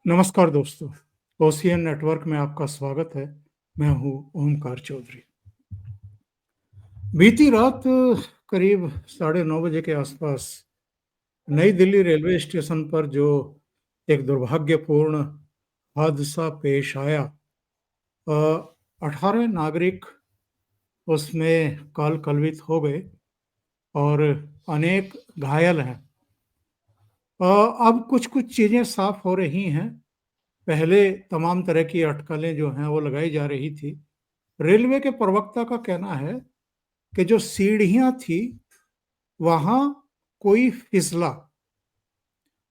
नमस्कार दोस्तों, ocean network में आपका स्वागत है। मैं हूँ ओमकार चौधरी। बीती रात करीब 9:30 के आसपास नई दिल्ली रेलवे स्टेशन पर जो एक दुर्भाग्यपूर्ण हादसा पेश आया, 18 नागरिक उसमें काल-कलवित हो गए और अनेक घायल हैं। अब कुछ-कुछ चीज़ें साफ हो रही हैं। पहले तमाम तरह की अटकलें जो हैं वो लगाई जा रही थी। रेलवे के प्रवक्ता का कहना है कि जो सीढ़ियाँ थी, वहाँ कोई फिसला,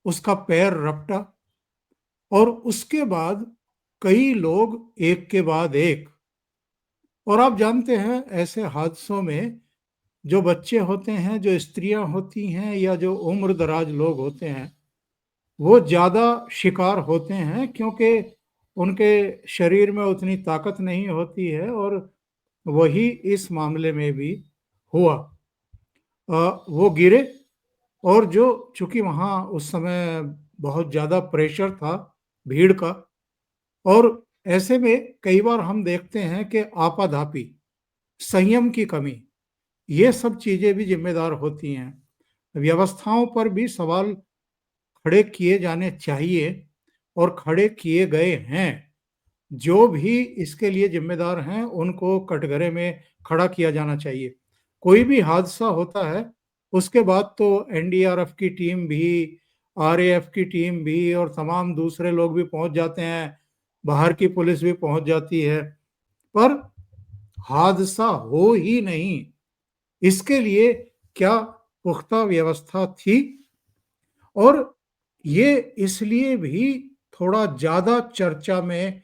उसका पैर रपटा और उसके बाद कई लोग एक के बाद एक। और आप जानते हैं ऐसे हादसों में जो बच्चे होते हैं, जो स्त्रियाँ होती हैं या जो उम्र-दराज लोग होते हैं, वो ज़्यादा शिकार होते हैं क्योंकि उनके शरीर में उतनी ताकत नहीं होती है और वही इस मामले में भी हुआ। वो गिरे और जो चूँकि वहाँ उस समय बहुत ज़्यादा प्रेशर था भीड़ का और ऐसे में कई बार हम देखते हैं कि आपाधापी, संयम की कमी, ये सब चीज़ें भी ज़िम्मेदार होती हैं। व्यवस्थाओं पर भी सवाल खड़े किए जाने चाहिए और खड़े किए गए हैं। जो भी इसके लिए ज़िम्मेदार हैं, उनको कटघरे में खड़ा किया जाना चाहिए। कोई भी हादसा होता है, उसके बाद तो एनडीआरएफ की टीम भी, आरएएफ की टीम भी और तमाम दूसरे लोग भी पहुँच जाते हैं, बाहर की पुलिस भी पहुँच जाती है, पर हादसा हो ही नहीं, इसके लिए क्या पुख्ता व्यवस्था थी? और ये इसलिए भी थोड़ा ज़्यादा चर्चा में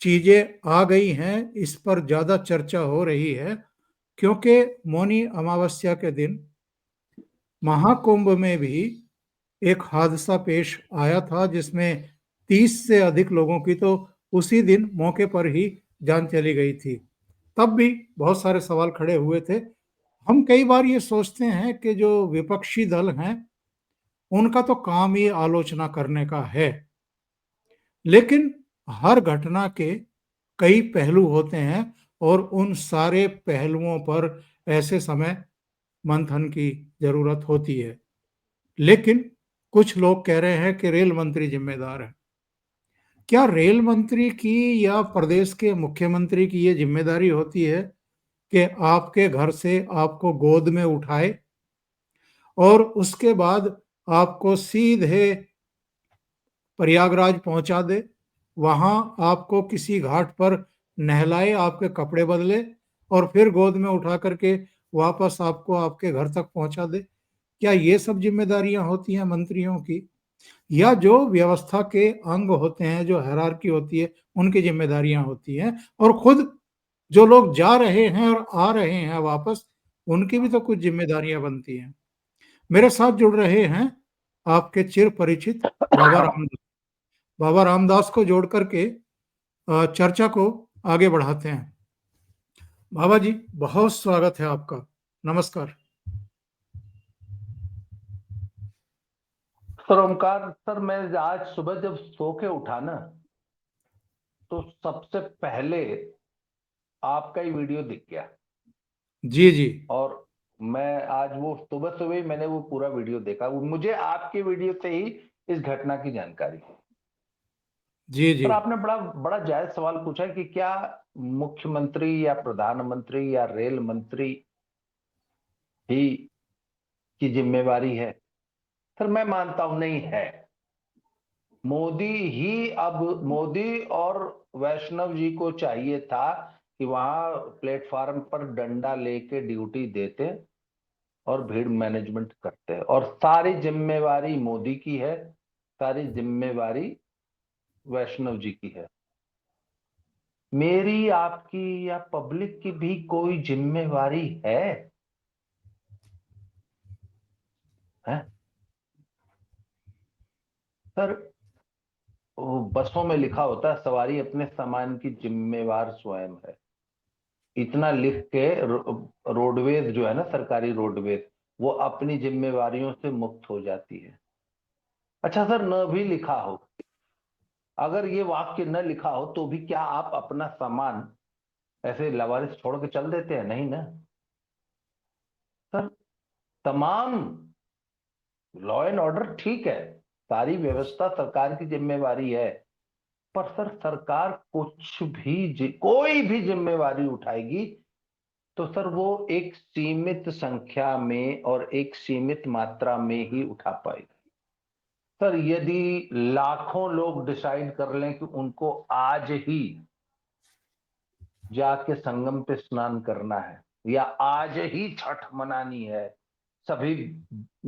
चीज़ें आ गई हैं, इस पर ज़्यादा चर्चा हो रही है, क्योंकि मौनी अमावस्या के दिन महाकुंभ में भी एक हादसा पेश आया था, जिसमें 30 से अधिक लोगों की तो उसी दिन मौके पर ही जान चली गई थी। तब भी बहुत सारे सवाल खड़े हुए थे। हम कई बार ये सोचते हैं कि जो विपक्षी दल हैं, उनका तो काम ही आलोचना करने का है। लेकिन हर घटना के कई पहलू होते हैं और उन सारे पहलुओं पर ऐसे समय मंथन की ज़रूरत होती है। लेकिन कुछ लोग कह रहे हैं कि रेल मंत्री ज़िम्मेदार है। क्या रेल मंत्री की या प्रदेश के मुख्यमंत्री की ये ज़िम्मेदारी होती है कि आपके घर से आपको गोद में उठाए और उसके बाद आपको सीधे प्रयागराज पहुँचा दे, वहाँ आपको किसी घाट पर नहलाए, आपके कपड़े बदले और फिर गोद में उठा कर के वापस आपको आपके घर तक पहुँचा दे? क्या ये सब ज़िम्मेदारियाँ होती हैं मंत्रियों की? या जो व्यवस्था के अंग होते हैं, जो हायरार्की होती है, उनकी ज़िम्मेदारियाँ होती हैं? और खुद जो लोग जा रहे हैं और आ रहे हैं वापस, उनकी भी तो कुछ ज़िम्मेदारियाँ बनती हैं। मेरे साथ जुड़ रहे हैं आपके चिर परिचित बाबा रामदेव। बाबा रामदास को जोड़ कर के चर्चा को आगे बढ़ाते हैं। बाबा जी, बहुत स्वागत है आपका। नमस्कार। सर ओमकार सर, मैं आज सुबह जब सो के उठा ना, तो सबसे पहले आपका ही वीडियो दिख गया। जी, जी। और मैं आज वो सुबह सुबह ही मैंने वो पूरा वीडियो देखा। मुझे आपके वीडियो से ही इस घटना की जानकारी। जी, जी। सर, आपने बड़ा बड़ा जायज सवाल पूछा है कि क्या मुख्यमंत्री या प्रधानमंत्री या रेल मंत्री ही की जिम्मेवारी है। सर, मैं मानता हूं नहीं है। मोदी ही अब मोदी और वैष्णव जी को चाहिए था कि वहां प्लेटफार्म पर डंडा लेके ड्यूटी देते और भीड़ मैनेजमेंट करते, और सारी जिम्मेवारी मोदी की है, सारी जिम्मेवारी वैष्णव जी की है। मेरी, आपकी या पब्लिक की भी कोई जिम्मेवारी है सर? वो बसों में लिखा होता है, सवारी अपने सामान की जिम्मेवार स्वयं है। इतना लिख के रोडवेज जो है ना, सरकारी रोडवेज, वो अपनी जिम्मेवारियों से मुक्त हो जाती है। अच्छा सर, न भी लिखा हो अगर ये वाक्य न लिखा हो तो भी क्या आप अपना सामान ऐसे लवारिस छोड़ के चल देते हैं? नहीं ना सर। तमाम लॉ एंड ऑर्डर ठीक है, सारी व्यवस्था सरकार की जिम्मेवारी है, पर सर सरकार कुछ भी कोई भी जिम्मेवारी उठाएगी तो सर वो एक सीमित संख्या में और एक सीमित मात्रा में ही उठा पाएगी। सर यदि लाखों लोग डिसाइड कर लें कि उनको आज ही जाके संगम पे स्नान करना है या आज ही छठ मनानी है, सभी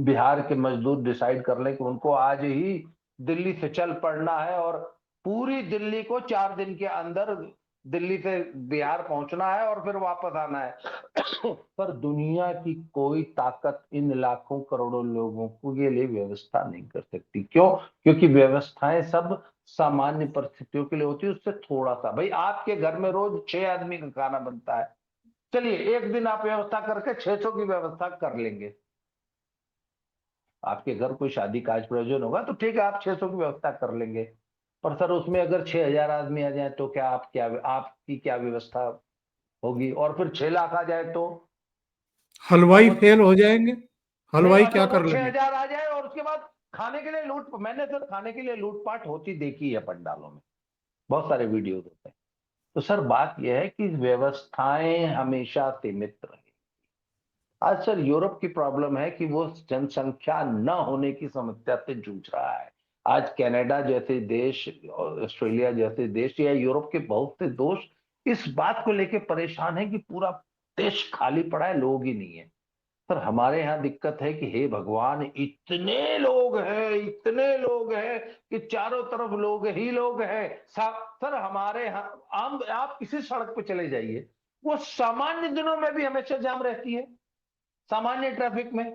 बिहार के मजदूर डिसाइड कर लें कि उनको आज ही दिल्ली से चल पड़ना है और पूरी दिल्ली को 4 दिन के अंदर दिल्ली से बिहार पहुंचना है और फिर वापस आना है पर दुनिया की कोई ताकत इन लाखों करोड़ों लोगों को ये लिए व्यवस्था नहीं कर सकती। क्यों? क्योंकि व्यवस्थाएं सब सामान्य परिस्थितियों के लिए होती है, उससे थोड़ा सा। भाई आपके घर में रोज 6 आदमी का खाना बनता है, चलिए एक दिन आप व्यवस्था करके 600 की व्यवस्था कर लेंगे। आपके घर कोई शादी काज प्रयोजन होगा तो ठीक है, आप 600 की व्यवस्था कर लेंगे, पर सर उसमें अगर 6,000 आदमी आ जाए तो क्या आपकी क्या व्यवस्था होगी? और फिर 6 लाख आ जाए तो अब हलवाई वो फेल हो जाएंगे। नहीं, हलवाई अच्छा क्या वो कर छह लेंगे? हजार आ जाए और उसके बाद खाने के लिए मैंने सर खाने के लिए लूटपाट होती देखी है पंडालों में, बहुत सारे वीडियोस होते हैं। तो सर बात यह है कि व्यवस्थाएं हमेशा सीमित रहे। आज सर यूरोप की प्रॉब्लम है कि वो जनसंख्या न होने की समस्या से जूझ रहा है। आज कनाडा जैसे देश, ऑस्ट्रेलिया जैसे देश या यूरोप के बहुत से देश इस बात को लेकर परेशान है कि पूरा देश खाली पड़ा है, लोग ही नहीं है। सर हमारे यहाँ दिक्कत है कि हे भगवान, इतने लोग हैं, इतने लोग हैं कि चारों तरफ लोग ही लोग हैं। सर हमारे यहाँ आप किसी सड़क पे चले जाइए, वो सामान्य दिनों में भी हमेशा जाम रहती है, सामान्य ट्रैफिक में।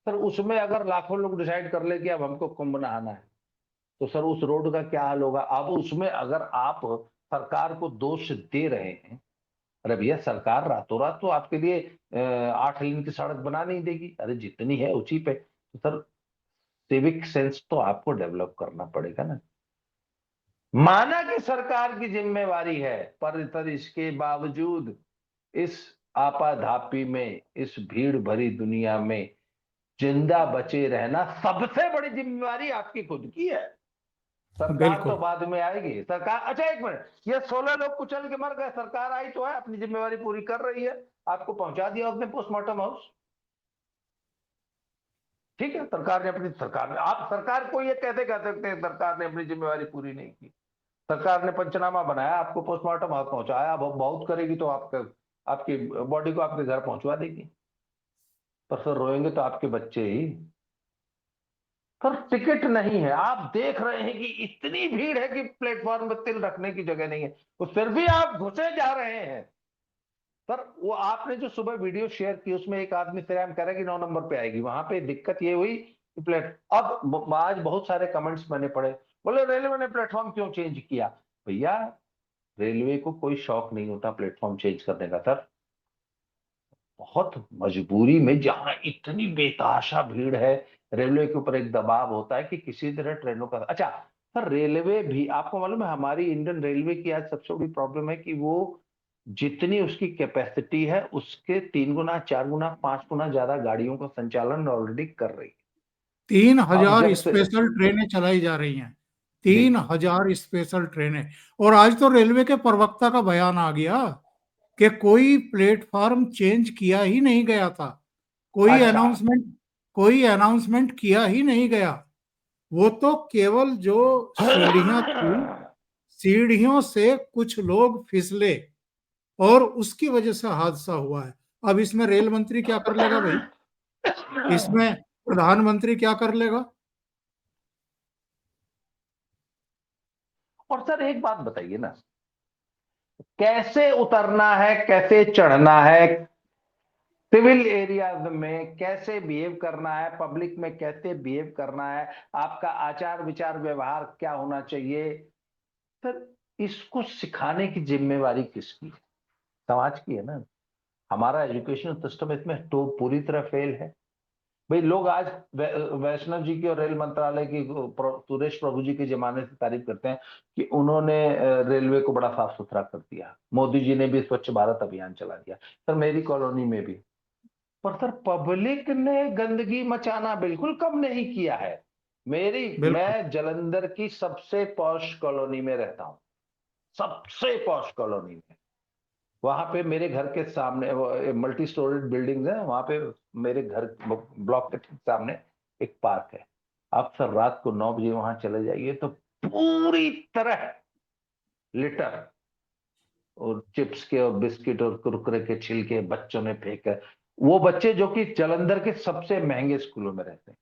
सर उसमें अगर लाखों लोग डिसाइड कर ले कि अब हमको कुंभ नहाना है तो सर उस रोड का क्या हाल होगा? अब उसमें अगर आप सरकार को दोष दे रहे हैं, अरे भैया सरकार रातों रात तो आपके लिए 8 लेन की सड़क बना नहीं देगी। अरे जितनी है उसी पे तो सर सिविक सेंस तो आपको डेवलप करना पड़ेगा ना। माना कि सरकार की जिम्मेवारी है, पर सर इसके बावजूद इस आपाधापी में, इस भीड़ भरी दुनिया में जिंदा बचे रहना सबसे बड़ी जिम्मेवारी आपकी खुद की है। सरकार तो बिल्कुल। बाद में आएगी। सरकार, अच्छा एक मिनट, ये 16 लोग कुचल के मर गए, सरकार आई तो है, अपनी जिम्मेवारी पूरी कर रही है, आपको पहुंचा दिया उसने पोस्टमार्टम हाउस, ठीक है। सरकार ने अपनी, सरकार ने, आप सरकार को ये कैसे कह सकते हैं सरकार ने अपनी जिम्मेवारी पूरी नहीं की? सरकार ने पंचनामा बनाया, आपको पोस्टमार्टम हाउस पहुंचाया, अब बहुत करेगी तो आपकी बॉडी को आपके घर पहुंचवा देगी, पर सर रोएंगे तो आपके बच्चे ही। पर टिकट नहीं है, आप देख रहे हैं कि इतनी भीड़ है कि प्लेटफॉर्म पर तिल रखने की जगह नहीं है, तो फिर भी आप घुसे जा रहे हैं। पर वो आपने जो सुबह वीडियो शेयर की उसमें एक आदमी श्रेयाम कह रहा है कि 9 नंबर पे आएगी, वहां पे दिक्कत ये हुई कि अब आज बहुत सारे कमेंट्स मैंने पढ़े, बोले रेलवे ने प्लेटफॉर्म क्यों चेंज किया? भैया रेलवे को कोई शौक नहीं होता प्लेटफॉर्म चेंज करने का सर, बहुत मजबूरी में जहां इतनी बेतहाशा भीड़ है, रेलवे के ऊपर एक दबाव होता है कि किसी तरह ट्रेनों का। अच्छा सर रेलवे भी आपको मालूम है, हमारी इंडियन रेलवे की आज सबसे बड़ी प्रॉब्लम है कि वो जितनी उसकी कैपेसिटी है उसके 3 गुना, 4 गुना, 5 गुना ज्यादा गाड़ियों का संचालन ऑलरेडी कर रही है। तीन अब हजार जब से स्पेशल ट्रेनें चलाई जा रही हैं। तीन देखिए, हजार स्पेशल ट्रेनें। और आज तो रेलवे के प्रवक्ता का बयान आ गया कि कोई प्लेटफॉर्म चेंज किया ही नहीं गया था। कोई अच्छा अनाउंसमेंट कोई अनाउंसमेंट किया ही नहीं गया। वो तो केवल जो सीढ़ियां थी, सीढ़ियों से कुछ लोग फिसले और उसकी वजह से हादसा हुआ है। अब इसमें रेल मंत्री क्या कर लेगा भाई? इसमें प्रधानमंत्री क्या कर लेगा? और सर एक बात बताइए ना, कैसे उतरना है, कैसे चढ़ना है, सिविल एरियाज में कैसे बिहेव करना है, पब्लिक में कैसे बिहेव करना है, आपका आचार विचार व्यवहार क्या होना चाहिए, सर इसको सिखाने की जिम्मेवारी किसकी है? समाज की है ना। हमारा एजुकेशन सिस्टम इसमें तो पूरी तरह फेल है। भाई लोग आज वैष्णव जी की और रेल मंत्रालय की, सुरेश प्रभु जी के जमाने से तारीफ करते हैं कि उन्होंने रेलवे को बड़ा साफ सुथरा कर दिया। मोदी जी ने भी स्वच्छ भारत अभियान चला दिया सर, मेरी कॉलोनी में भी। पर सर पब्लिक ने गंदगी मचाना बिल्कुल कम नहीं किया है। बिल्कुल। मैं जालंधर की सबसे पॉश कॉलोनी में रहता हूँ, सबसे पॉश कॉलोनी में। वहां पे मेरे घर के सामने मल्टी स्टोरेड बिल्डिंग है, वहां पे मेरे घर ब्लॉक के ठीक सामने एक पार्क है। आप सर रात को 9 बजे वहां चले जाइए तो पूरी तरह लिटर और चिप्स के और बिस्किट और कुरकुरे के छिलके बच्चों ने फेंके। वो बच्चे जो कि जालंधर के सबसे महंगे स्कूलों में रहते हैं।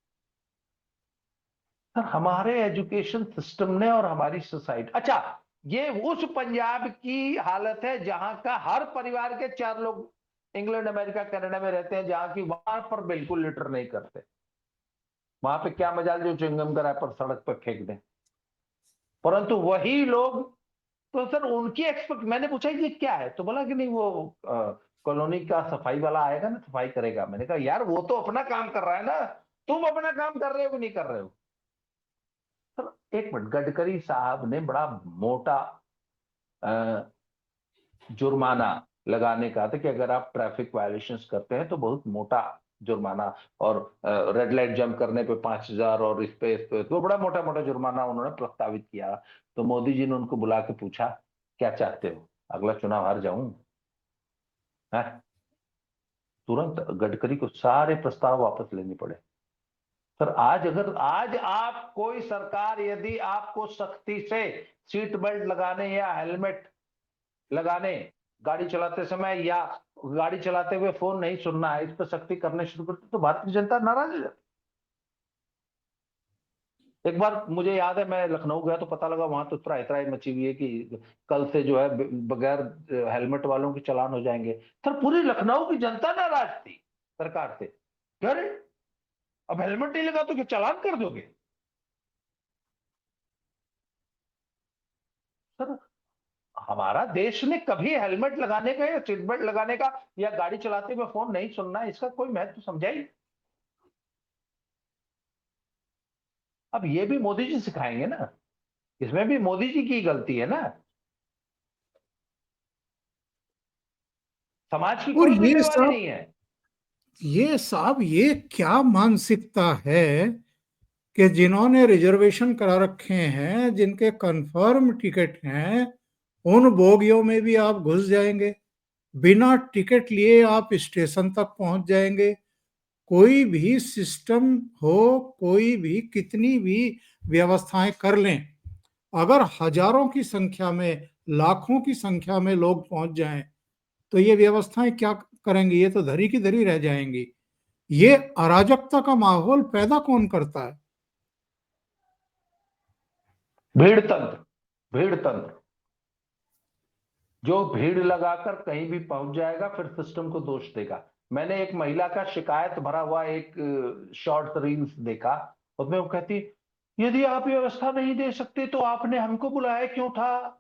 सर हमारे एजुकेशन सिस्टम ने और हमारी सोसाइटी, अच्छा ये उस पंजाब की हालत है जहां का हर परिवार के 4 लोग इंग्लैंड अमेरिका कनाडा में रहते हैं, जहां की वहां पर बिल्कुल लिटर नहीं करते। वहां पे क्या मजाल जो च्युइंगम का रैपर सड़क पर फेंक दें। परंतु वही लोग, तो सर उनकी एक्सपेक्ट, मैंने पूछा ये क्या है तो बोला कि नहीं वो कॉलोनी का सफाई वाला आएगा ना, सफाई करेगा। मैंने कहा यार वो तो अपना काम कर रहा है ना, तुम अपना काम कर रहे हो कि नहीं कर रहे हो। सर एक मिनट, गडकरी साहब ने बड़ा मोटा जुर्माना लगाने का था कि अगर आप ट्रैफिक वायलेशंस करते हैं तो बहुत मोटा जुर्माना, और रेड लाइट जंप करने पे 5,000, और इस पे तो बड़ा मोटा मोटा जुर्माना उन्होंने प्रस्तावित किया। तो मोदी जी ने उनको बुला के पूछा क्या चाहते हो, अगला चुनाव हार जाऊं? है, तुरंत गडकरी को सारे प्रस्ताव वापस लेने पड़े। सर आज आप कोई सरकार यदि आपको सख्ती से सीट बेल्ट लगाने या हेलमेट लगाने, गाड़ी चलाते समय या गाड़ी चलाते हुए फोन नहीं सुनना है, इस पर सख्ती करने शुरू करते तो भारतीय जनता नाराज हो जाती। एक बार मुझे याद है मैं लखनऊ गया तो पता लगा वहां तो त्राही त्राही मची हुई है कि कल से जो है बगैर हेलमेट वालों के चालान हो जाएंगे। सर पूरी लखनऊ की जनता नाराज थी सरकार से, कह रहे अब हेलमेट नहीं लगा तो क्या चालान कर दोगे? सर हमारा देश ने कभी हेलमेट लगाने का या सीट बेल्ट लगाने का या गाड़ी चलाते हुए फोन नहीं सुनना इसका कोई महत्व समझा ही। अब ये भी मोदी जी सिखाएंगे ना, इसमें भी मोदी जी की गलती है ना, समाज की और कोई ये जिम्मेवारी सब, नहीं है। ये साहब, ये क्या मानसिकता है कि जिन्होंने रिजर्वेशन करा रखे हैं, जिनके कंफर्म टिकट हैं, उन बोगियों में भी आप घुस जाएंगे, बिना टिकट लिए आप स्टेशन तक पहुंच जाएंगे। कोई भी सिस्टम हो, कोई भी कितनी भी व्यवस्थाएं कर लें, अगर हजारों की संख्या में, लाखों की संख्या में लोग पहुंच जाएं, तो ये व्यवस्थाएं क्या करेंगी? ये तो धरी की धरी रह जाएंगी। ये अराजकता का माहौल पैदा कौन करता है? भीड़ तंत्र, भीड़ तंत्र, जो भीड़ लगाकर कहीं भी पहुंच जाएगा फिर सिस्टम को दोष देगा। मैंने एक महिला का शिकायत भरा हुआ एक शॉर्ट रील्स देखा, उसमें वो कहती यदि आप व्यवस्था नहीं दे सकते तो आपने हमको बुलाया क्यों था?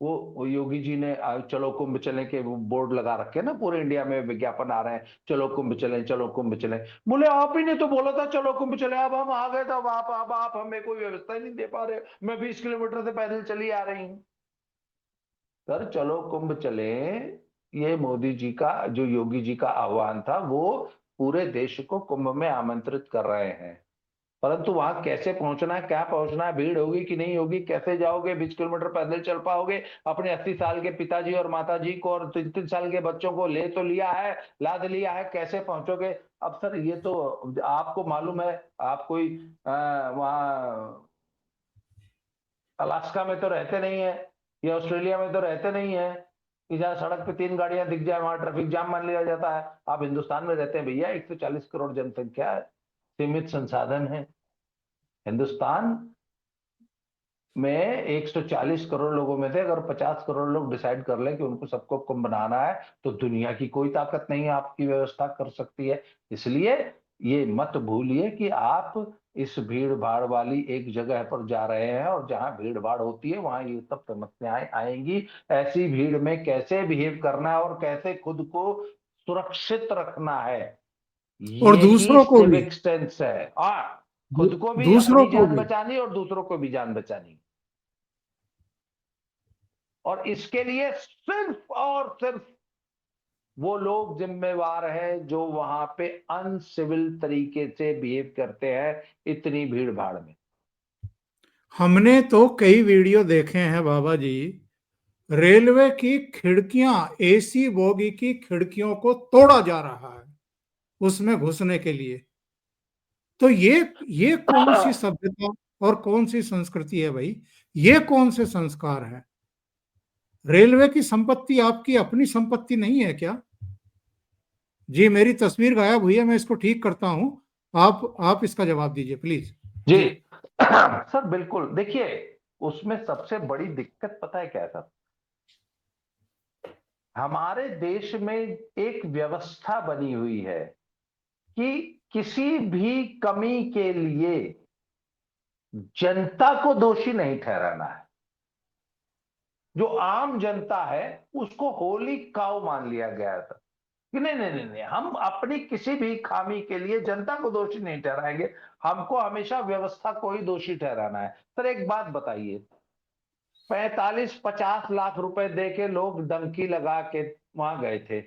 वो योगी जी ने चलो कुंभ चले के वो बोर्ड लगा रखे हैं ना, पूरे इंडिया में विज्ञापन आ रहे हैं, चलो कुंभ चले, चलो कुंभ चले। बोले आप ही ने तो बोला था चलो कुंभ चले, अब हम आ गए, तब आप हमें कोई व्यवस्था ही नहीं दे पा रहे, मैं 20 किलोमीटर से पैदल चली आ रही हूँ। सर चलो कुंभ चले, ये मोदी जी का, जो योगी जी का आह्वान था, वो पूरे देश को कुंभ में आमंत्रित कर रहे हैं। परंतु वहां कैसे पहुंचना है, क्या पहुंचना है, भीड़ होगी कि नहीं होगी, कैसे जाओगे, 20 किलोमीटर पैदल चल पाओगे, अपने 80 साल के पिताजी और माताजी को और 3-3 साल के बच्चों को ले तो लिया है, लाद लिया है, कैसे पहुंचोगे? अब सर ये तो आपको मालूम है, आप कोई वहाँ अलास्का में तो रहते नहीं है, या ऑस्ट्रेलिया में तो रहते नहीं है कि जहाँ सड़क पे 3 गाड़ियां दिख जाए वहां ट्रैफिक जाम मान लिया जाता है। आप हिंदुस्तान में रहते हैं भैया, 140 करोड़ जनसंख्या है, सीमित संसाधन है। हिंदुस्तान में 140 करोड़ लोगों में से अगर 50 करोड़ लोग डिसाइड कर लें कि उनको सबको कुंभ बनाना है, तो दुनिया की कोई ताकत नहीं है आपकी व्यवस्था कर सकती है। इसलिए ये मत भूलिए कि आप इस भीड़ भाड़ वाली एक जगह पर जा रहे हैं, और जहां भीड़ भाड़ होती है वहां ये सब समस्याएं आएंगी। ऐसी भीड़ में कैसे बिहेव करना है और कैसे खुद को सुरक्षित रखना है, और यही दूसरों को भी, सिविक सेंस है। और खुद को भी, दूसरों अपनी को जान भी। बचानी और दूसरों को भी जान बचानी। और इसके लिए सिर्फ और सिर्फ वो लोग जिम्मेवार हैं जो वहां पे अनसिविल तरीके से बिहेव करते हैं इतनी भीड़ भाड़ में। हमने तो कई वीडियो देखे हैं बाबा जी, रेलवे की खिड़कियां, एसी बोगी की खिड़कियों को तोड़ा जा रहा है उसमें घुसने के लिए। तो ये कौन सी सभ्यता और कौन सी संस्कृति है भाई? ये कौन से संस्कार है? रेलवे की संपत्ति आपकी अपनी संपत्ति नहीं है क्या? जी, मेरी तस्वीर गायब हुई है, मैं इसको ठीक करता हूं। आप इसका जवाब दीजिए प्लीज। Ji ji. सर बिल्कुल। देखिए, उसमें सबसे बड़ी दिक्कत पता है क्या है सर? हमारे देश में एक व्यवस्था बनी हुई है कि किसी भी कमी के लिए जनता को दोषी नहीं ठहराना है। जो आम जनता है उसको होली काउ मान लिया गया था कि नहीं नहीं नहीं नहीं, हम अपनी किसी भी खामी के लिए जनता को दोषी नहीं ठहराएंगे, हमको हमेशा व्यवस्था को ही दोषी ठहराना है। सर एक बात बताइए, 45-50 लाख रुपए दे के लोग डंकी लगा के वहां गए थे,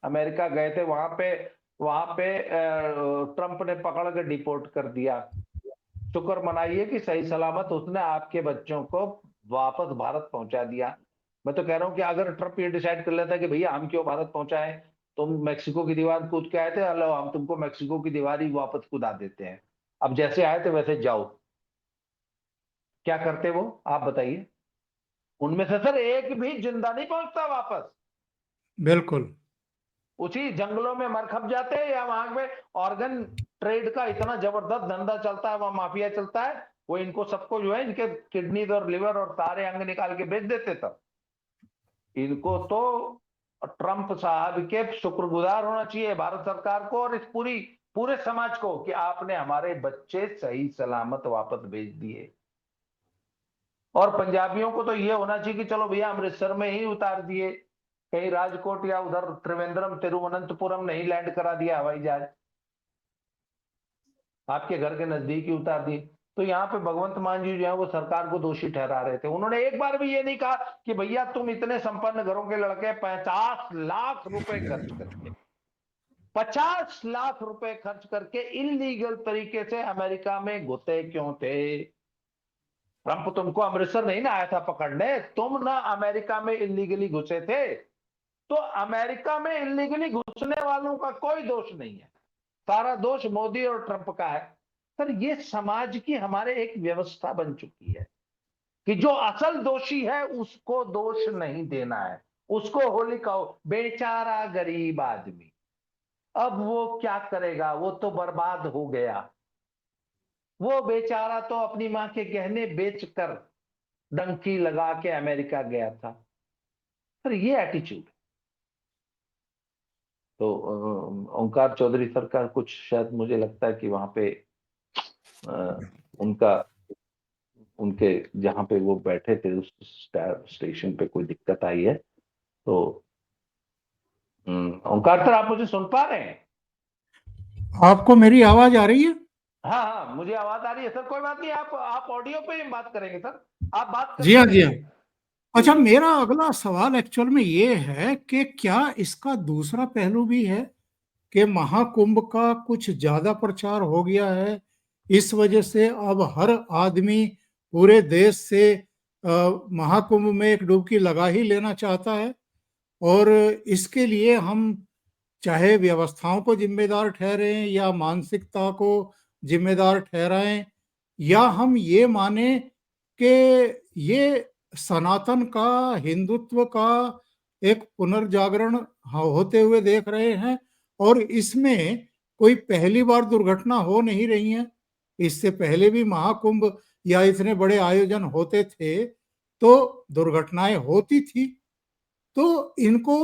अमेरिका गए थे, वहां पे ट्रंप ने पकड़ के डिपोर्ट कर दिया। शुक्र मनाइए कि सही सलामत उसने आपके बच्चों को वापस भारत पहुंचा दिया। मैं तो कह रहा हूं कि अगर ट्रंप ये डिसाइड कर लेता कि भैया हम क्यों भारत पहुंचाए, तुम मेक्सिको की दीवार कूद के आए थे, हेलो हम तुमको मेक्सिको की दीवार ही वापस कूदा देते हैं, अब जैसे आए थे वैसे जाओ, क्या करते वो आप बताइए? उनमें से सर एक भी जिंदा नहीं पहुंचता वापस, बिल्कुल। उसी जंगलों में मर खप जाते हैं, या वहां पे ऑर्गन ट्रेड का इतना जबरदस्त धंधा चलता है, वहां माफिया चलता है, वो इनको सबको जो है इनके किडनी और लिवर और सारे अंग निकाल के बेच देते। तब इनको तो ट्रंप साहब के शुक्रगुजार होना चाहिए, भारत सरकार को और इस पूरे समाज को, कि आपने हमारे बच्चे सही सलामत वापस भेज दिए। और पंजाबियों को तो ये होना चाहिए कि चलो भैया अमृतसर में ही उतार दिए, कहीं राजकोट या उधर त्रिवेंद्रम तिरुवनंतपुरम नहीं लैंड करा दिया हवाई जहाज, आपके घर के नजदीक ही उतार दिए। तो यहाँ पे भगवंत मान जी जो है वो सरकार को दोषी ठहरा रहे थे। उन्होंने एक बार भी ये नहीं कहा कि भैया तुम इतने संपन्न घरों के लड़के 50 लाख रुपए खर्च करके, 50 लाख रुपए खर्च करके इलीगल तरीके से अमेरिका में घुसे क्यों थे? ट्रंप तुमको अमृतसर नहीं ना आया था पकड़ने, तुम ना अमेरिका में इलीगली घुसे थे। तो अमेरिका में इलीगली घुसने वालों का कोई दोष नहीं है, सारा दोष मोदी और ट्रंप का है। सर ये समाज की हमारे एक व्यवस्था बन चुकी है कि जो असल दोषी है उसको दोष नहीं देना है, उसको होली कहो, बेचारा गरीब आदमी अब वो क्या करेगा, वो तो बर्बाद हो गया, वो बेचारा तो अपनी मां के गहने बेचकर डंकी लगा के अमेरिका गया था। सर ये एटीट्यूड, तो ओंकार चौधरी सर का कुछ शायद मुझे लगता है कि वहां पे उनका, उनके जहां पे वो बैठे थे उस स्टेशन पे कोई दिक्कत आई है। तो ओंकार सर आप मुझे सुन पा रहे हैं? आपको मेरी आवाज आ रही है? हाँ हाँ मुझे आवाज आ रही है सर, कोई बात नहीं, आप ऑडियो पे ही बात करेंगे सर, आप बात जी करते हाँ, जी रहिए। हाँ। जी अच्छा, जी। मेरा अगला सवाल एक्चुअल में ये है कि क्या इसका दूसरा पहलू भी है कि महाकुंभ का कुछ ज्यादा प्रचार हो गया है, इस वजह से अब हर आदमी पूरे देश से महाकुंभ में एक डुबकी लगा ही लेना चाहता है, और इसके लिए हम चाहे व्यवस्थाओं को जिम्मेदार ठहरें या मानसिकता को जिम्मेदार ठहराएं, या हम ये माने कि ये सनातन का, हिंदुत्व का एक पुनर्जागरण होते हुए देख रहे हैं, और इसमें कोई पहली बार दुर्घटना हो नहीं रही है। इससे पहले भी महाकुंभ या इतने बड़े आयोजन होते थे तो दुर्घटनाएं होती थी। तो इनको,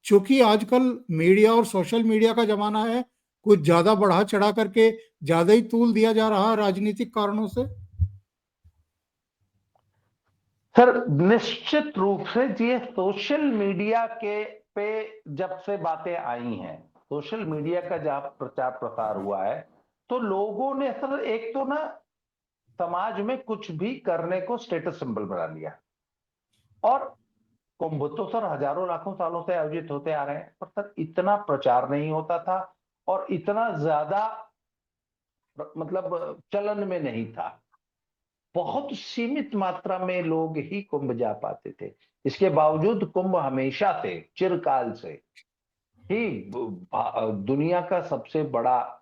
चूंकि आजकल मीडिया और सोशल मीडिया का जमाना है, कुछ ज्यादा बढ़ा चढ़ा करके ज्यादा ही तूल दिया जा रहा है राजनीतिक कारणों से। सर निश्चित रूप से ये सोशल मीडिया के पे जब से बातें आई हैं, सोशल मीडिया का जब प्रचार प्रसार हुआ है तो लोगों ने सर एक तो ना समाज में कुछ भी करने को स्टेटस सिंबल बना लिया। और कुंभ तो सर हजारों लाखों सालों से आयोजित होते आ रहे हैं, पर सर इतना प्रचार नहीं होता था और इतना ज्यादा मतलब चलन में नहीं था। बहुत सीमित मात्रा में लोग ही कुंभ जा पाते थे। इसके बावजूद कुंभ हमेशा से चिरकाल से ही दुनिया का सबसे बड़ा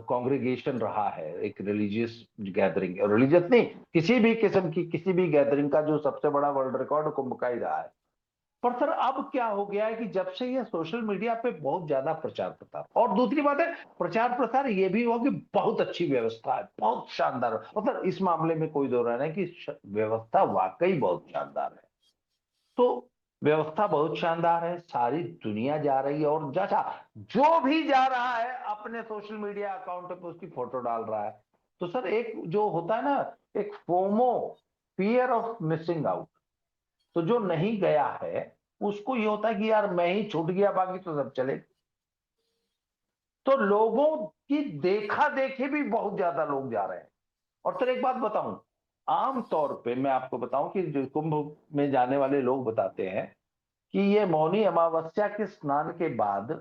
कॉन्ग्रीगेशन रहा है, एक रिलीजियस गैदरिंग, रिलीजियस नहीं, किसी भी किस्म की किसी भी गैदरिंग का जो सबसे बड़ा वर्ल्ड रिकॉर्ड कुंभ का ही रहा है। पर सर अब क्या हो गया है कि जब से ये सोशल मीडिया पे बहुत ज्यादा प्रचार प्रसार, और दूसरी बात है प्रचार प्रसार ये भी हुआ कि बहुत अच्छी व्यवस्था है, बहुत शानदार, मतलब इस मामले में कोई दो राय नहीं कि व्यवस्था वाकई बहुत शानदार है। तो व्यवस्था बहुत शानदार है, सारी दुनिया जा रही है, और जैसा जो भी जा रहा है अपने सोशल मीडिया अकाउंट पे उसकी फोटो डाल रहा है। तो सर एक जो होता है ना, एक FOMO, fear of missing out, तो जो नहीं गया है उसको ये होता है कि यार मैं ही छूट गया, बाकी तो सब चले। तो लोगों की देखा देखी भी बहुत ज्यादा लोग जा रहे हैं। और सर एक बात बताऊं, आम तौर पे मैं आपको बताऊं कि जो कुंभ में जाने वाले लोग बताते हैं कि ये मौनी अमावस्या के स्नान के बाद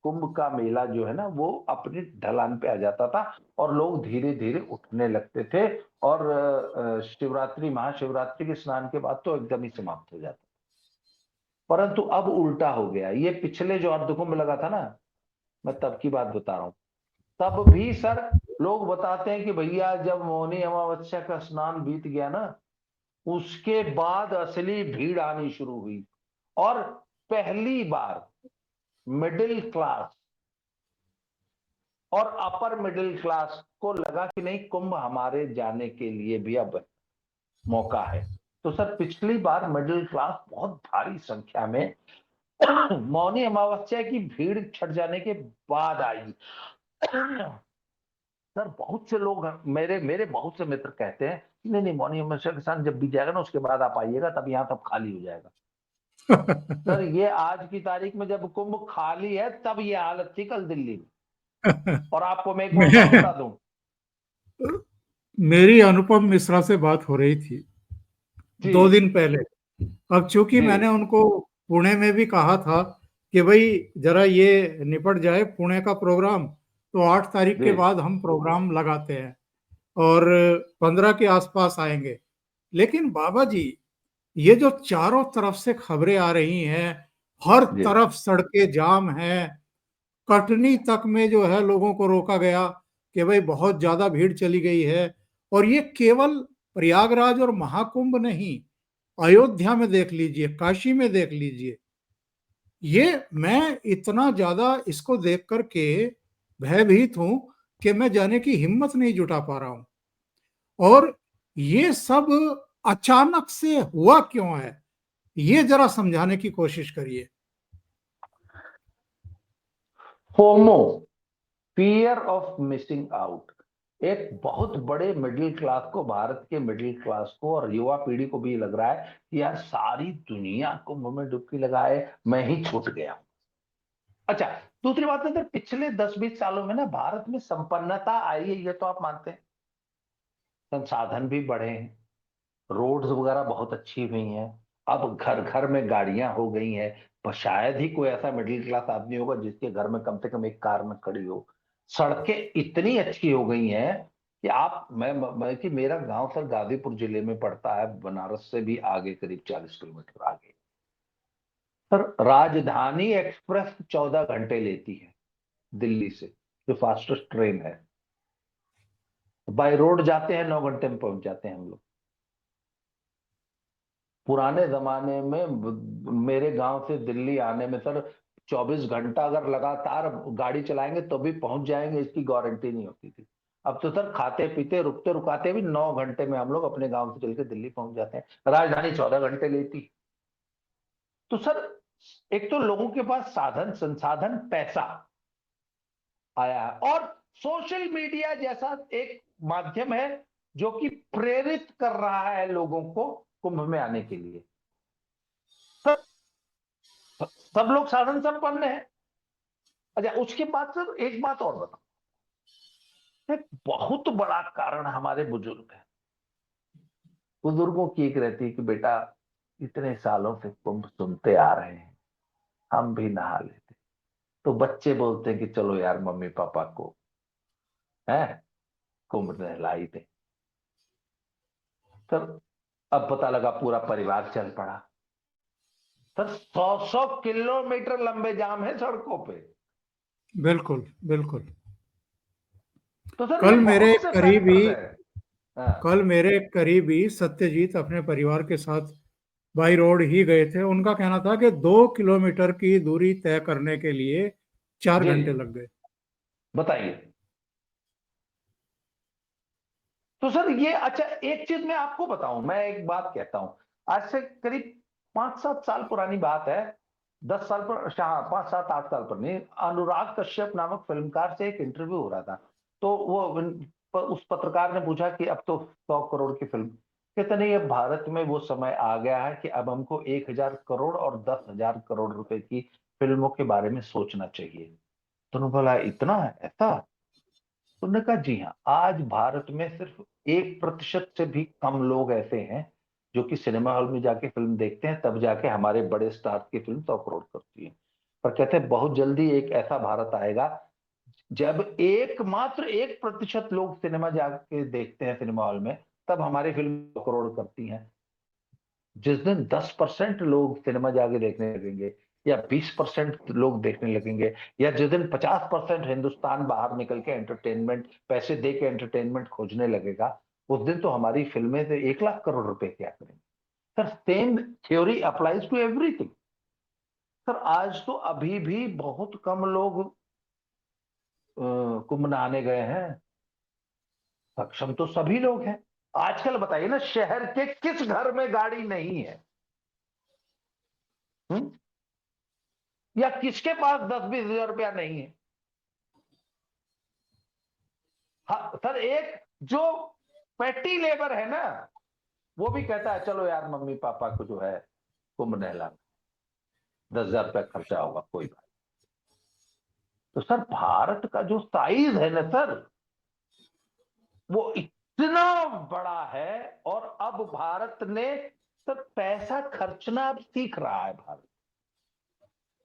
कुंभ का मेला जो है ना वो अपनी ढलान पे आ जाता था और लोग धीरे धीरे उठने लगते थे, और शिवरात्रि महाशिवरात्रि के स्नान के बाद तो एकदम ही समाप्त हो जाता। परंतु अब उल्टा हो गया, ये पिछले जो अर्धकुंभ लगा था ना, मैं तब की बात बता रहा हूं, तब भी सर लोग बताते हैं कि भैया जब मौनी अमावस्या का स्नान बीत गया ना, उसके बाद असली भीड़ आनी शुरू हुई। और पहली बार मिडिल क्लास और अपर मिडिल क्लास को लगा कि नहीं, कुंभ हमारे जाने के लिए भी अब मौका है। तो सर पिछली बार मिडिल क्लास बहुत भारी संख्या में मौनी अमावस्या की भीड़ छट जाने के बाद आई। सर बहुत से लोग, मेरे मेरे बहुत से मित्र कहते हैं नहीं नहीं, मौनी अमावस्या के साथ जब बीत जाएगा ना उसके बाद आप आइएगा, तब यहाँ सब खाली हो जाएगा। सर ये आज की तारीख में जब कुंभ खाली है तब ये हालत थी कल दिल्ली में। और आपको मैं एक और बात मैं बता दूं। मेरी अनुपम मिश्रा से बात हो रही थी जी 2 दिन पहले। अब चूंकि जी मैंने उनको पुणे में भी कहा था कि भाई जरा ये निपट जाए पुणे का प्रोग्राम, तो 8 तारीख जी के बाद हम प्रोग्राम लगाते हैं और 15 के आसपास आएंगे। लेकिन बाबा जी, ये जो चारों तरफ से खबरें आ रही हैं, हर जी तरफ सड़कें जाम हैं, कटनी तक में जो है लोगों को रोका गया कि भाई बहुत ज्यादा भीड़ चली गई है। और ये केवल प्रयागराज और महाकुंभ नहीं, अयोध्या में देख लीजिए, काशी में देख लीजिए। ये मैं इतना ज्यादा इसको देख करके भयभीत हूं कि मैं जाने की हिम्मत नहीं जुटा पा रहा हूं। और ये सब अचानक से हुआ क्यों है, ये जरा समझाने की कोशिश करिए। FOMO, fear of missing out, एक बहुत बड़े मिडिल क्लास को, भारत के मिडिल क्लास को और युवा पीढ़ी को भी लग रहा है कि यार सारी दुनिया कुंभ में डुबकी लगाए, मैं ही छूट गया। अच्छा, दूसरी बात है सर, पिछले 10-20 सालों में ना भारत में संपन्नता आई है, ये तो आप मानते हैं। संसाधन भी बढ़े हैं, रोड्स वगैरह बहुत अच्छी हुई हैं, अब घर घर में गाड़ियां हो गई हैं। पर शायद ही कोई ऐसा मिडिल क्लास आदमी होगा जिसके घर में कम से कम एक कार में खड़ी हो। सड़कें इतनी अच्छी हो गई हैं कि आप मैं कि मेरा गांव सर गाजीपुर जिले में पड़ता है, बनारस से भी आगे, करीब 40 किलोमीटर आगे। सर राजधानी एक्सप्रेस 14 घंटे लेती है दिल्ली से, जो फास्टेस्ट ट्रेन है। बाय रोड जाते हैं 9 घंटे में पहुंच जाते हैं हम लोग। पुराने जमाने में मेरे गांव से दिल्ली आने में सर 24 घंटा अगर लगातार गाड़ी चलाएंगे तो भी पहुंच जाएंगे, इसकी गारंटी नहीं होती थी। अब तो सर खाते पीते रुकते रुकाते भी 9 घंटे में हम लोग अपने गांव से चल के दिल्ली पहुंच जाते हैं, राजधानी 14 घंटे लेती। तो सर एक तो लोगों के पास साधन संसाधन पैसा आया है, और सोशल मीडिया जैसा एक माध्यम है जो कि प्रेरित कर रहा है लोगों को कुंभ में आने के लिए। सब सब लोग साधन संपन्न है। अच्छा, उसके बाद सर एक बात और बताओ, एक बहुत बड़ा कारण हमारे बुजुर्ग है। बुजुर्गों की एक रहती है कि बेटा इतने सालों से कुंभ सुनते आ रहे हैं, हम भी नहा लेते। तो बच्चे बोलते हैं कि चलो यार मम्मी पापा को है कुंभ नहला ही दे। सर अब पता लगा पूरा परिवार चल पड़ा। सर 100-100 किलोमीटर लंबे जाम है सड़कों पे। बिल्कुल बिल्कुल। तो सर ये कल मेरे बहुत से करीबी फैक्टर्स है। हाँ, कल मेरे करीबी सत्यजीत अपने परिवार के साथ बाई रोड ही गए थे। उनका कहना था कि 2 किलोमीटर की दूरी तय करने के लिए 4 घंटे जी लग गए। बताइए। तो सर ये अच्छा, एक चीज मैं आपको बताऊं, मैं एक बात कहता हूं। आज से करीब 5-7 साल पुरानी बात है, 10 साल पर, हाँ 5-7-8 साल पर नहीं, अनुराग कश्यप नामक फिल्मकार से एक इंटरव्यू हो रहा था। तो वो उस पत्रकार ने पूछा कि अब तो 100 करोड़ की फिल्म, कहते नहीं, अब भारत में वो समय आ गया है कि अब हमको 1,000 करोड़ और 10,000 करोड़ रुपए की फिल्मों के बारे में सोचना चाहिए। तो उन्होंने बोला इतना है ऐसा। तो उन्होंने कहा जी हाँ, आज भारत में सिर्फ 1% से भी कम लोग ऐसे हैं जो कि सिनेमा हॉल में जाके फिल्म देखते हैं, तब जाके हमारे बड़े स्टार की फिल्म 100 करोड़ करती है। पर कहते हैं बहुत जल्दी एक ऐसा भारत आएगा जब एकमात्र 1% लोग सिनेमा जाके देखते हैं सिनेमा हॉल में, तब हमारी फिल्म 100 करोड़ करती हैं। जिस दिन 10% लोग सिनेमा जाके देखने लगेंगे, या 20% लोग देखने लगेंगे, या जिस दिन 50% हिंदुस्तान बाहर निकल के एंटरटेनमेंट, पैसे दे के एंटरटेनमेंट खोजने लगेगा, उस दिन तो हमारी फिल्में से 1,00,000 करोड़ रुपए क्या करेंगे। Sir same theory applies to everything. Sir आज तो अभी भी बहुत कम लोग कुंभ नहाने गए हैं। सक्षम तो सभी लोग हैं। आजकल बताइए ना, शहर के किस घर में गाड़ी नहीं है? हुँ? या किसके पास 10-20 हजार रुपया नहीं है? हाँ सर, एक जो पेटी लेबर है ना, वो भी कहता है चलो यार मम्मी पापा को जो है कुंभ नहलाना, 10,000 रुपया खर्चा होगा कोई बात। तो सर भारत का जो साइज है ना सर, वो इतना बड़ा है। और अब भारत ने सर पैसा खर्चना अब सीख रहा है भारत।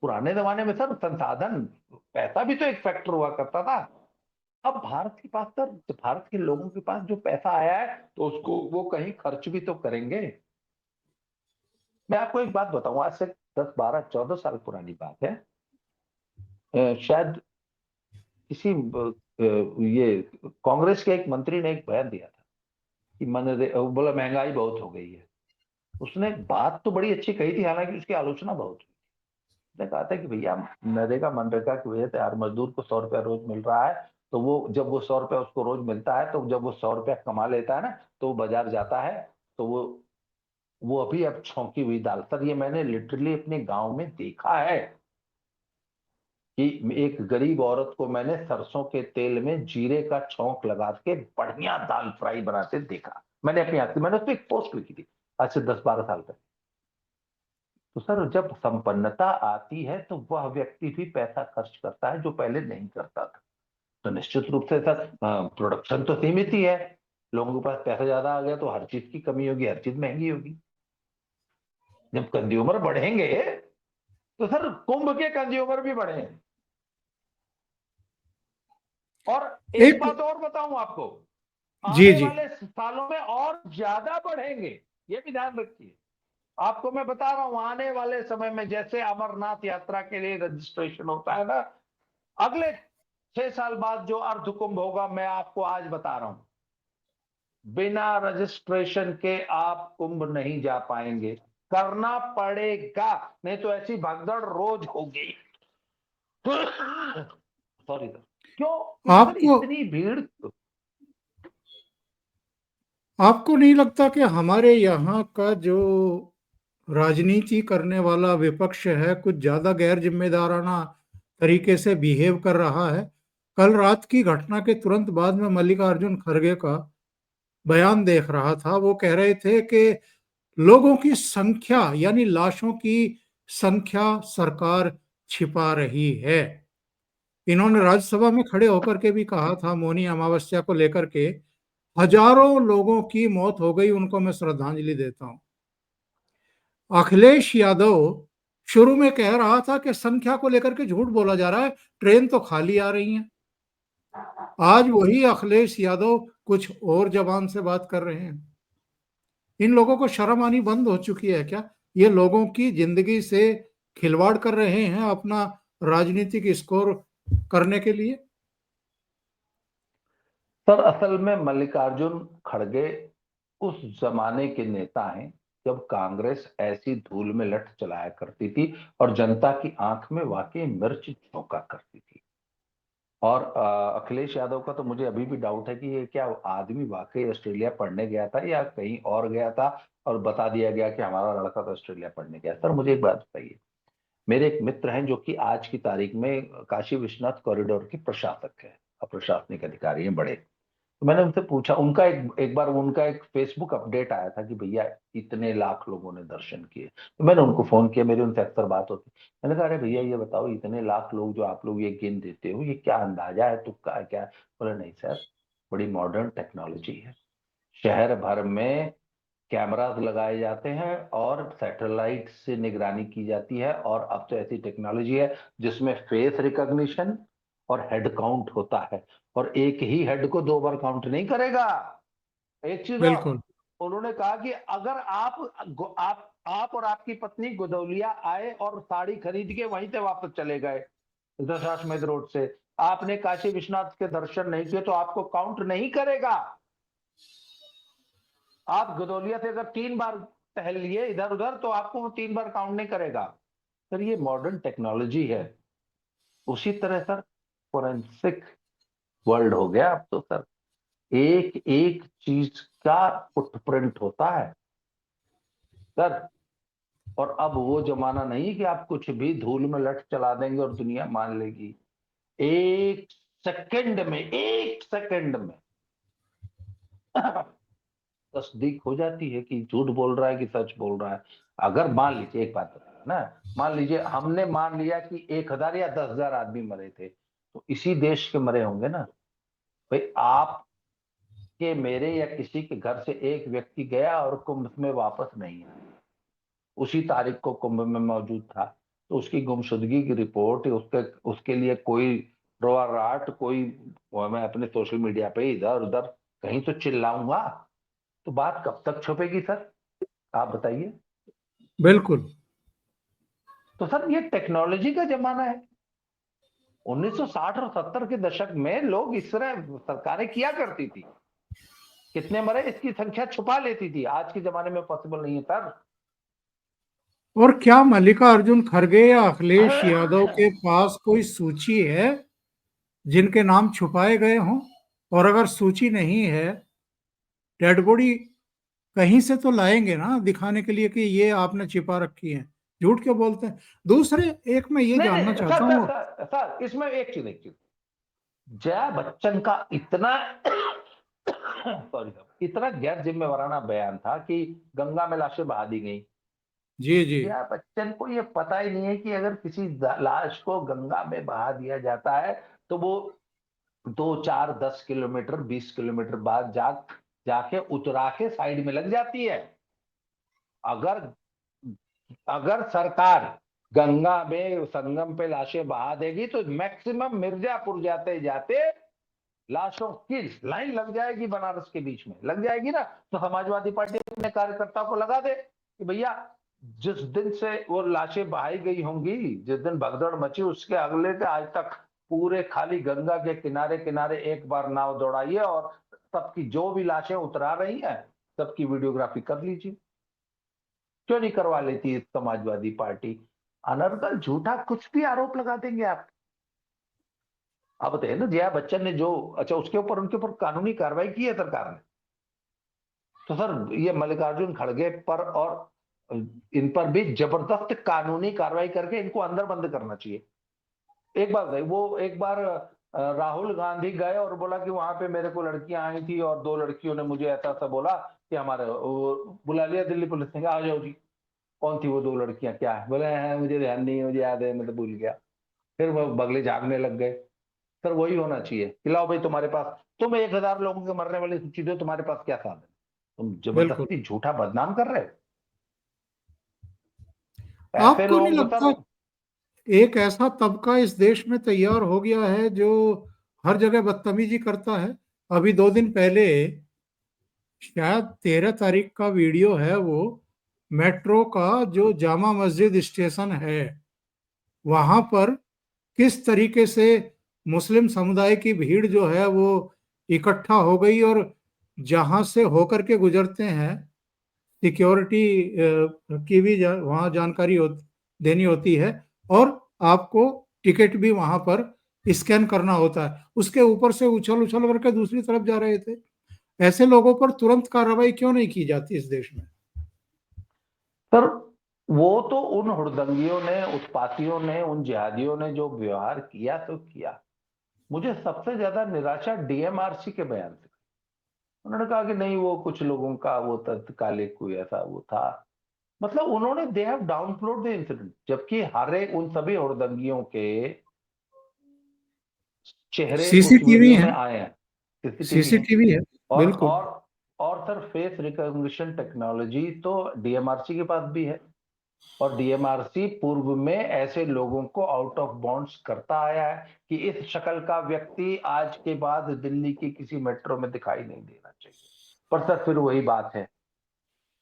पुराने जमाने में सर संसाधन, पैसा भी तो एक फैक्टर हुआ करता था। अब भारत के पास सर, भारत के लोगों के पास जो पैसा आया है तो उसको वो कहीं खर्च भी तो करेंगे। मैं आपको एक बात बताऊं, आज से 10-12-14 साल पुरानी बात है। शायद किसी ये कांग्रेस के एक मंत्री ने एक बयान दिया था कि बोला महंगाई बहुत हो गई है। उसने बात तो बड़ी अच्छी कही थी, हालांकि उसकी आलोचना बहुत हुई। उसने कहा था कि भैया नरेगा मनरेगा की वजह से हर मजदूर को 100 रुपया रोज मिल रहा है। तो वो जब वो 100 रुपया उसको रोज मिलता है, तो जब वो 100 रुपया कमा लेता है ना, तो वो बाजार जाता है। तो वो अभी अब छौंकी हुई दाल। सर ये मैंने लिटरली अपने गांव में देखा है कि एक गरीब औरत को मैंने सरसों के तेल में जीरे का छौंक लगा के बढ़िया दाल फ्राई बनाते देखा। मैंने अपनी आंख से, मैंने उस पर एक पोस्ट लिखी थी आज से 10-12 साल पहले। तो सर जब संपन्नता आती है तो वह व्यक्ति भी पैसा खर्च करता है जो पहले नहीं करता था। तो निश्चित रूप से सर प्रोडक्शन तो सीमित ही है। लोगों के पास पैसा ज्यादा आ गया तो हर चीज की कमी होगी, हर चीज महंगी होगी। जब कंज्यूमर बढ़ेंगे तो सर कुंभ के कंज्यूमर भी बढ़े। और एक एक बात और बताऊं आपको, जी आने जी। वाले सालों में और ज्यादा बढ़ेंगे, ये भी ध्यान रखिए। आपको मैं बता रहा हूं, आने वाले समय में जैसे अमरनाथ यात्रा के लिए रजिस्ट्रेशन होता है ना, अगले 6 साल बाद जो अर्ध कुंभ होगा, मैं आपको आज बता रहा हूं, बिना रजिस्ट्रेशन के आप कुंभ नहीं जा पाएंगे। करना पड़ेगा, नहीं तो ऐसी भगदड़ रोज होगी। Sorry sir. क्यों? क्योंकि सर आपको इतनी भीड़। आपको नहीं लगता कि हमारे यहाँ का जो राजनीति करने वाला विपक्ष है कुछ ज्यादा गैर जिम्मेदाराना तरीके से बिहेव कर रहा है? कल रात की घटना के तुरंत बाद में मल्लिकार्जुन खड़गे का बयान देख रहा था। वो कह रहे थे कि लोगों की संख्या यानी लाशों की संख्या सरकार छिपा रही है। इन्होंने राज्यसभा में खड़े होकर के भी कहा था, मौनी अमावस्या को लेकर के हजारों लोगों की मौत हो गई, उनको मैं श्रद्धांजलि देता हूं। अखिलेश यादव शुरू में कह रहा था कि संख्या को लेकर के झूठ बोला जा रहा है, ट्रेन तो खाली आ रही है। आज वही अखिलेश यादव कुछ और जबान से बात कर रहे हैं। इन लोगों को शर्म आनी बंद हो चुकी है क्या? ये लोगों की जिंदगी से खिलवाड़ कर रहे हैं अपना राजनीतिक स्कोर करने के लिए। सर असल में मल्लिकार्जुन खड़गे उस जमाने के नेता हैं जब कांग्रेस ऐसी धूल में लठ चलाया करती थी और जनता की आंख में वाकई मिर्च झोंका करती थी। और अखिलेश यादव का तो मुझे अभी भी डाउट है कि ये क्या आदमी वाकई ऑस्ट्रेलिया पढ़ने गया था या कहीं और गया था और बता दिया गया कि हमारा लड़का तो ऑस्ट्रेलिया पढ़ने गया। सर मुझे एक बात बताइए, मेरे एक मित्र हैं जो कि आज की तारीख में काशी विश्वनाथ कॉरिडोर के प्रशासक है और प्रशासनिक अधिकारी हैं बड़े। तो मैंने उनसे पूछा, उनका एक बार उनका एक फेसबुक अपडेट आया था कि भैया इतने लाख लोगों ने दर्शन किए। तो मैंने उनको फोन किया, मेरी उनसे अक्सर बात होती। मैंने कहा अरे भैया ये बताओ, इतने लाख लोग जो आप लोग ये गिन देते हो, ये क्या अंदाजा है, तुक्का है क्या? बोले नहीं सर, बड़ी मॉडर्न टेक्नोलॉजी है। शहर भर में कैमरास लगाए जाते हैं और सैटेलाइट से निगरानी की जाती है। और अब तो ऐसी टेक्नोलॉजी है जिसमें फेस रिकॉग्निशन और हेड काउंट होता है, और एक ही हेड को दो बार काउंट नहीं करेगा। एक चीज और, बिल्कुल उन्होंने कहा कि अगर आप और आपकी पत्नी गोदौलिया आए और साड़ी खरीद के वहीं से वापस चले गए दशाश्वमेध रोड से, आपने काशी विश्वनाथ के दर्शन नहीं किए तो आपको काउंट नहीं करेगा। आप गदौलिया से अगर 3 बार टहल लिए इधर उधर तो आपको वो 3 बार काउंट नहीं करेगा। सर ये मॉडर्न टेक्नोलॉजी है। उसी तरह सर फोरेंसिक वर्ल्ड हो गया अब तो सर, एक एक चीज का फुटप्रिंट होता है सर। और अब वो जमाना नहीं कि आप कुछ भी धूल में लठ चला देंगे और दुनिया मान लेगी। एक एक सेकंड में तस्दीक हो जाती है कि झूठ बोल रहा है कि सच बोल रहा है। अगर मान लीजिए, एक बात ना, मान लीजिए हमने मान लिया कि 1,000 या 10,000 आदमी मरे थे, तो इसी देश के मरे होंगे ना। भाई आप के मेरे या किसी के घर से एक व्यक्ति गया और कुंभ में वापस नहीं आया, उसी तारीख को कुंभ में मौजूद था, तो उसकी गुमशुदगी की रिपोर्ट, उसके उसके लिए कोई रोआ राट, कोई मैं अपने सोशल मीडिया पे इधर उधर कहीं तो चिल्लाऊंगा, तो बात कब तक छुपेगी सर? आप बताइए। बिल्कुल। तो सर ये टेक्नोलॉजी का जमाना है। 1960 और 70 के दशक में लोग इस तरह सरकारें किया करती थी, कितने मरे इसकी संख्या छुपा लेती थी। आज के जमाने में पॉसिबल नहीं है सर। और क्या मल्लिकार्जुन खड़गे या अखिलेश यादव के पास कोई सूची है जिनके नाम छुपाए गए हों? और अगर सूची नहीं है, डेड बॉडी कहीं से तो लाएंगे ना दिखाने के लिए कि ये आपने छिपा रखी है। झूठ क्यों बोलते हैं? दूसरे एक मैं ये नहीं जानना नहीं सर चाहता सर हूँ। सर सर इसमें एक चीज, जया बच्चन का इतना सॉरी सर, इतना गैर जिम्मेवाराना बयान था कि गंगा में लाशें बहा दी गई। जी जी। जया बच्चन को ये पता ही नहीं है कि अगर किसी लाश को गंगा में बहा दिया जाता है तो वो 2, 4, 10 किलोमीटर 20 किलोमीटर बाद जाके उतरा के साइड में लग जाती है। अगर अगर सरकार गंगा में संगम पे लाशें बहा देगी तो मैक्सिमम मिर्जापुर जाते जाते लाशों की लाइन लग जाएगी, बनारस के बीच में लग जाएगी ना। तो समाजवादी पार्टी अपने कार्यकर्ताओं को लगा दे कि भैया जिस दिन से वो लाशें बहाई गई होंगी, जिस दिन भगदड़ मची, उसके अगले से आज तक पूरे खाली गंगा के किनारे किनारे एक बार नाव दौड़ाइए और सबकी जो भी लाशें उतरा रही हैं सबकी वीडियोग्राफी कर लीजिए। क्यों नहीं करवा लेती है समाजवादी पार्टी? अनर्गल झूठा कुछ भी आरोप लगा देंगे आप बताइए ना। जया बच्चन ने जो, अच्छा उसके ऊपर उनके ऊपर कानूनी कार्रवाई की है सरकार ने, तो सर ये मल्लिकार्जुन खड़गे पर और इन पर भी जबरदस्त कानूनी कार्रवाई करके इनको अंदर बंद करना चाहिए। एक बात है, वो एक बार राहुल गांधी गए और बोला कि वहां पे मेरे को लड़कियां आई थी और 2 लड़कियों ने मुझे ऐसा ऐसा बोला कि हमारे बुला लिया दिल्ली पुलिस ने, कहा आ जाओ जी। कौन थी वो 2 लड़कियां, क्या है? बोले हैं मुझे ध्यान नहीं है, मुझे याद है, मैं तो भूल गया। फिर वो बगले झागने लग गए। सर वही होना चाहिए कि लाओ भाई तुम्हारे पास, तुम 1000 लोगों के मरने वाली सूची दो, तुम्हारे पास क्या साधन, तुम बिल्कुल। जबरदस्ती झूठा बदनाम कर रहे हो। ऐसे आपको नहीं लोग लगता सर, एक ऐसा तबका इस देश में तैयार हो गया है जो हर जगह बदतमीजी करता है? अभी 2 दिन पहले, शायद 13 तारीख का वीडियो है वो, मेट्रो का जो जामा मस्जिद स्टेशन है वहां पर किस तरीके से मुस्लिम समुदाय की भीड़ जो है वो इकट्ठा हो गई, और जहां से होकर के गुजरते हैं सिक्योरिटी की भी वहाँ जानकारी देनी होती है, और आपको टिकट भी वहां पर स्कैन करना होता है, उसके ऊपर से उछल उछल करके दूसरी तरफ जा रहे थे। ऐसे लोगों पर तुरंत कार्रवाई क्यों नहीं की जाती इस देश में? सर वो तो उन हुड़दंगियों ने, उत्पातियों ने, उन जिहादियों ने जो व्यवहार किया तो किया। मुझे सबसे ज्यादा निराशा डीएमआरसी के बयान से। उन्होंने कहा कि नहीं वो कुछ लोगों का वो तत्कालिक कोई ऐसा वो था, मतलब उन्होंने दे हैव डाउनप्लोड द इंसिडेंट, जबकि हर एक उन सभी हुड़दंगियों के चेहरे उस सीसीटीवी वीडियो है। में आए हैं, सीसीटीवी है। सीसीटीवी है। और बिल्कुल। और और सर फेस रिकॉग्निशन टेक्नोलॉजी तो डीएमआरसी के पास भी है, और डीएमआरसी पूर्व में ऐसे लोगों को आउट ऑफ बाउंड्स करता आया है कि इस शक्ल का व्यक्ति आज के बाद दिल्ली की किसी मेट्रो में दिखाई नहीं देना चाहिए। पर सर फिर वही बात है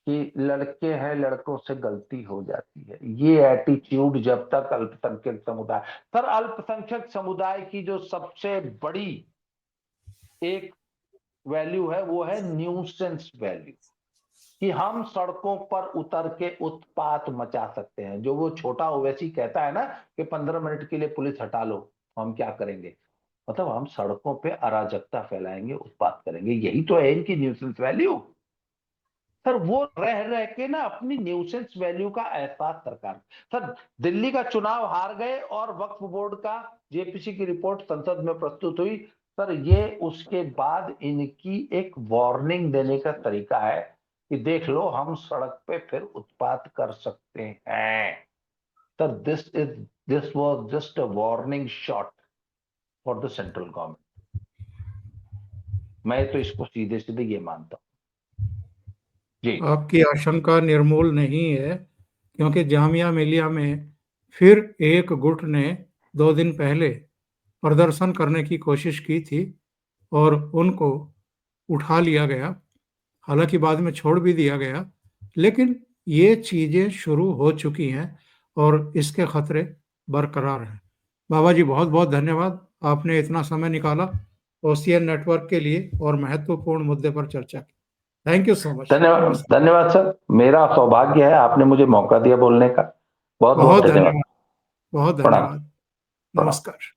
कि लड़के हैं, लड़कों से गलती हो जाती है, ये एटीट्यूड जब तक अल्पसंख्यक समुदाय, सर अल्पसंख्यक समुदाय की जो सबसे बड़ी एक वैल्यू है वो है न्यूसेंस वैल्यू, कि हम सड़कों पर उतर के उत्पात मचा सकते हैं। जो वो छोटा ओवैसी कहता है ना कि 15 मिनट के लिए पुलिस हटा लो, हम क्या करेंगे, मतलब हम सड़कों पे अराजकता फैलाएंगे, उत्पात करेंगे, यही तो है इनकी न्यूसेंस वैल्यू। सर वो रह रह के ना अपनी न्यूसेंस वैल्यू का एहसास सरकार, सर दिल्ली का चुनाव हार गए और वक्फ बोर्ड का जेपीसी की रिपोर्ट संसद में प्रस्तुत हुई, सर ये उसके बाद इनकी एक वार्निंग देने का तरीका है कि देख लो हम सड़क पे फिर उत्पात कर सकते हैं। Sir this was just a warning shot for the central government. मैं तो इसको सीधे सीधे ये मानता हूँ जी। आपकी आशंका निर्मूल नहीं है, क्योंकि जामिया मिलिया में फिर एक गुट ने 2 दिन पहले प्रदर्शन करने की कोशिश की थी और उनको उठा लिया गया, हालांकि बाद में छोड़ भी दिया गया, लेकिन ये चीज़ें शुरू हो चुकी हैं और इसके खतरे बरकरार हैं। बाबा जी, बहुत बहुत धन्यवाद, आपने इतना समय निकाला ओशियन नेटवर्क के लिए और महत्वपूर्ण मुद्दे पर चर्चा की। Thank you so much. धन्यवाद, नमस्कार। धन्यवाद सर, मेरा सौभाग्य है, आपने मुझे मौका दिया बोलने का। बहुत बहुत बहुत धन्यवाद। धन्यवाद। बहुत प्रणाम। धन्यवाद। प्रणाम। नमस्कार।